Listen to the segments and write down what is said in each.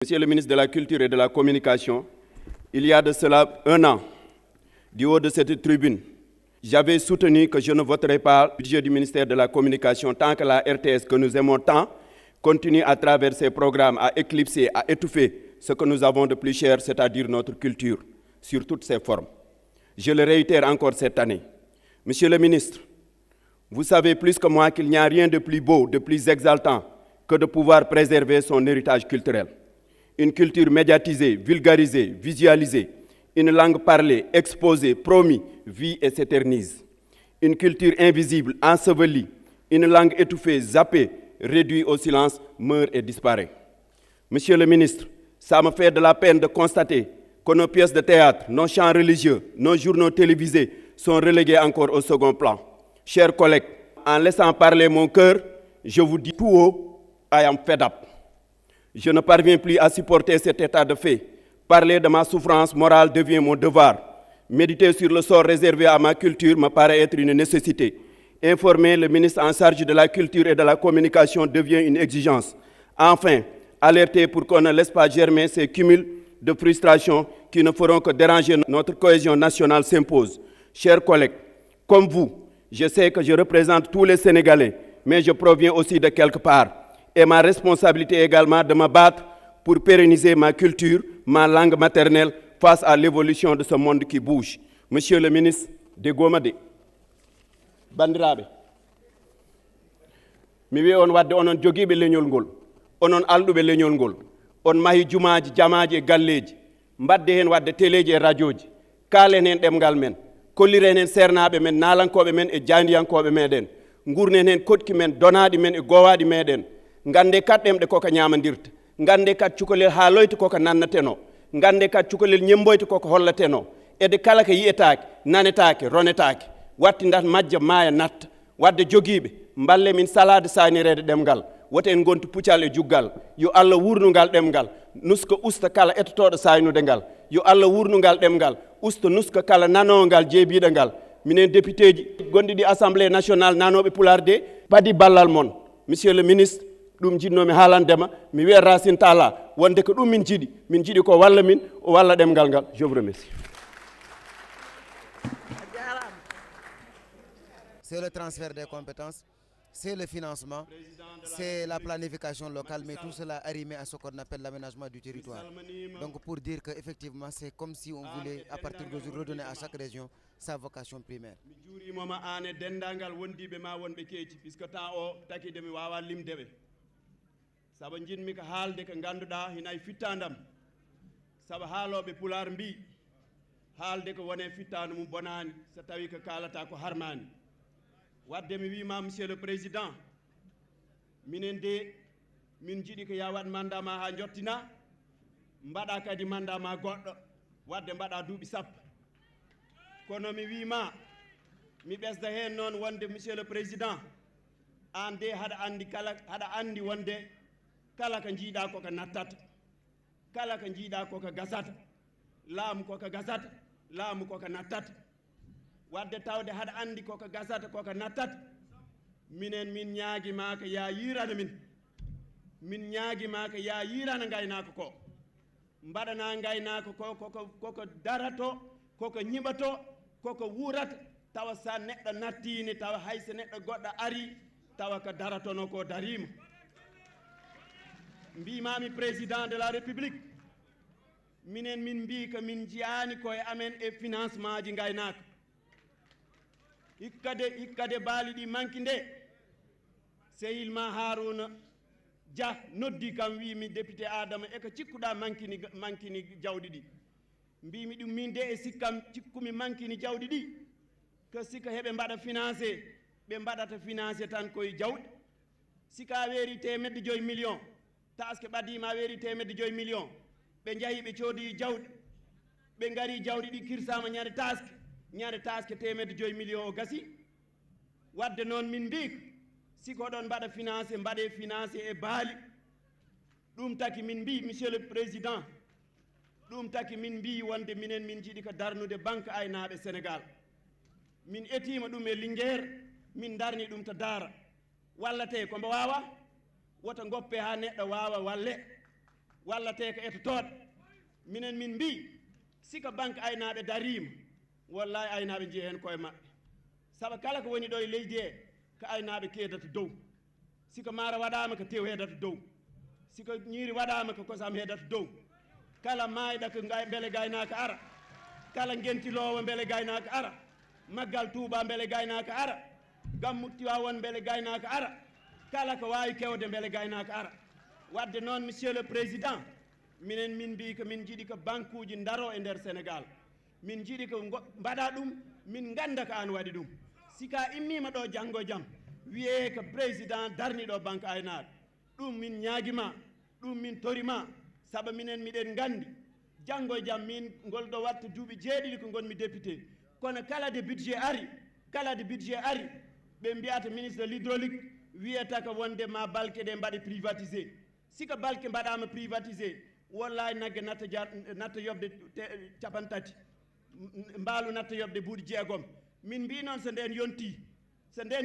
Monsieur le ministre de la Culture et de la Communication, il y a de cela un an, du haut de cette tribune, j'avais soutenu que je ne voterai pas le budget du ministère de la Communication tant que la RTS que nous aimons tant continue à travers ses programmes à éclipser, à étouffer ce que nous avons de plus cher, c'est-à-dire notre culture, sur toutes ses formes. Je le réitère encore cette année. Monsieur le ministre, vous savez plus que moi qu'il n'y a rien de plus beau, de plus exaltant que de pouvoir préserver son héritage culturel. Une culture médiatisée, vulgarisée, visualisée, une langue parlée, exposée, promise, vit et s'éternise. Une culture invisible, ensevelie, une langue étouffée, zappée, réduite au silence, meurt et disparaît. Monsieur le ministre, ça me fait de la peine de constater que nos pièces de théâtre, nos chants religieux, nos journaux télévisés sont relégués encore au second plan. Chers collègues, en laissant parler mon cœur, je vous dis tout haut, I am fed up. Je ne parviens plus à supporter cet état de fait. Parler de ma souffrance morale devient mon devoir. Méditer sur le sort réservé à ma culture me paraît être une nécessité. Informer le ministre en charge de la culture et de la communication devient une exigence. Enfin, alerter pour qu'on ne laisse pas germer ces cumuls de frustrations qui ne feront que déranger notre cohésion nationale s'impose. Chers collègues, comme vous, je sais que je représente tous les Sénégalais, mais je proviens aussi de quelque part. Et ma responsabilité également de me battre pour pérenniser ma culture, ma langue maternelle face à l'évolution de ce monde qui bouge. Monsieur le ministre de Gomade, bandiraɓe, mi wi on wadde onon jogiiɓe leñol ngol, onon alɗuɓe leñol ngol, on mahi jumaaji, jamaaji e galleeji, mbadde heen wadde téléji e radioji, kaalen heen ɗemngal men, kolliren heen seernaaɓe men, naalankooɓe men e jaandiyankooɓe meeɗen, ngurnen heen koɗki men, donaaɗi men e gowaaɗi meeɗen, ngannde kat ɗemɗe koko ñaamandirta, ngannde kat cukalel haaloyta koko nannateno, ngannde kat cukalel ñemboyta koko hollateno, ede kala ko yiyetaake, nanetaake, ronetaake, watti ndat majja maaya natta, wadde jogiiɓe, mballe min salade saanireede ɗemngal, woto en gontu puccal e juggal, yo Allah wurnungal ɗemngal, nuska usta kala etotoɗo saynude ngal, yo Allah wurnungal ɗemngal, usta nuska kala nanongal jeebiɗo ngal, minen député ji gonɗi ɗi assemblée nationale nanoɓe pular de padi ballal mon. Monsieur le ministre, ɗum jinnomi haalandema mi wiya Racine Talla wonde ko ɗum min jiiɗi ko walla min o walla ɗemngal ngal. Je vous remercie. C'est le transfert des compétences, c'est le financement, c'est la planification locale, mais tout cela arrimé à ce qu'on appelle l'aménagement du territoire. Donc pour dire qu'effectivement, c'est comme si on voulait, à partir d'aujourd'hui, redonner à chaque région sa vocation primaire. Saba jinmi ko haalde ko ngannduɗaa hina e fittandam saba haalooɓe pular mbi haalde ko wone fittande mum bonaani so tawi ko kaalata ko harmaani wadde mi wiima monsieur le président minen de min jiɗi ko ya waɗ mandat ma haa jottina mbaɗa kadi mandat ma goɗɗo wadde mbaɗa duuɓi sappo kono mi wiima mi ɓesda heen noon wonde monsieur le président an de haɗa anndi wonde kala ko jiiɗa koko nattata kala ko jiiɗa koko gasata laamu koko gasata laamu koko nattata wadde tawde haɗa anndi koko gasata koko nattata minen min ñaaguima ko ya yirana min ñaaguima ko ya yirana gaynako ko mbaɗana gaynako ko koko darato koko ñiɓato koko wurata tawa sa neɗɗo nattini tawa hayso neɗɗo goɗɗo ari tawa ko daratono ko darima mbimami président de la république minen min mbi ko min jiyani koye amen e financement ji gaynaka hikkade baali ɗi manki nde sehilma Harouna Dia noddi kam wimi député Adama eko cikkuɗa mankini jawɗi ɗi mbimi ɗum min de e sikkam cikkumi mankini jawɗi ɗi ko sika heɓe mbaɗa financé ɓe mbaɗata financé tan koye jawɗi sika weeri temedde 5 millions taske ɓadima weeri temedde 5 millions ɓe jahi ɓe coodi jawɗi ɓe gari jawɗi ɗi kirsama ñande taske temedde 5 millions o gasi wadde noon min mbi siko oɗon mbaɗa financé mbaɗe financé e baali ɗum taki min mbi monsieur le président ɗum taki min mbi wonde minen min jiiɗi ko darnude banque aynaɓe Sénégal min etima ɗum e Linguére min darni ɗum to Daara wallate kombo wawa woto goppe ha neɗɗo wawa walle wallate ko etotoɗo minen min mbi sika banque aynaɓe darima wallahi aynaɓe jeeyi hen koye maɓɓe saabu kala ko woni ɗo e leydi he ko aynaɓe keedata dow siko maaro waɗama ko tew heedata dow siko ñiiri waɗama ko kosam heedata dow kala mayɗa ko beele gaynaka ara kala gentilowo beele gaynaka ara maggal Touba beele gaynaka ara gammu Tiwawon beele gaynaka ara kala ko wawi kewde beele gaynaka ara wadde noon monsieur le président minen min mbi ko min jiiɗi ko banque uji daro e nder Sénégal min jiiɗi ko mbaɗa ɗum min ganda ko an waɗi ɗum sika immima ɗo janggo e jaam wiye ko président darniɗo banque aynaɓe ɗum min ñaaguima ɗum min torima saabu minen miɗen gandi janggo e jaam min ngol ɗo watta duuɓi 7 ko gonmi député kono kala de budget ari ɓe mbiyata ministre de l'hydraulique wiyata ko wonde ma balke ɗe mbaɗe privatisé sika balke mbaɗama privatisé wallahi nagge natta yobde 30 mbaalu natta yobde buuɗi 6 min mbi noon so nden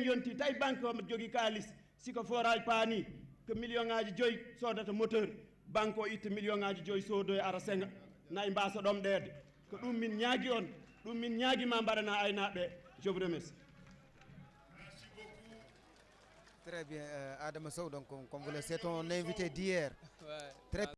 yonti tawi banque omo jogui kalis siko forage paani ko million ngaji 5 sodata moteur banque o itta million ngaji 5 sodo e ara senga nayi mbasa ɗomɗede ko ɗum min ñaagui on ɗum min ñaaguima mbaɗana aynaɓe je vous remercie. Très bien, Adama Sow, donc comme vous le savez, ton invité d'hier. Ouais. Très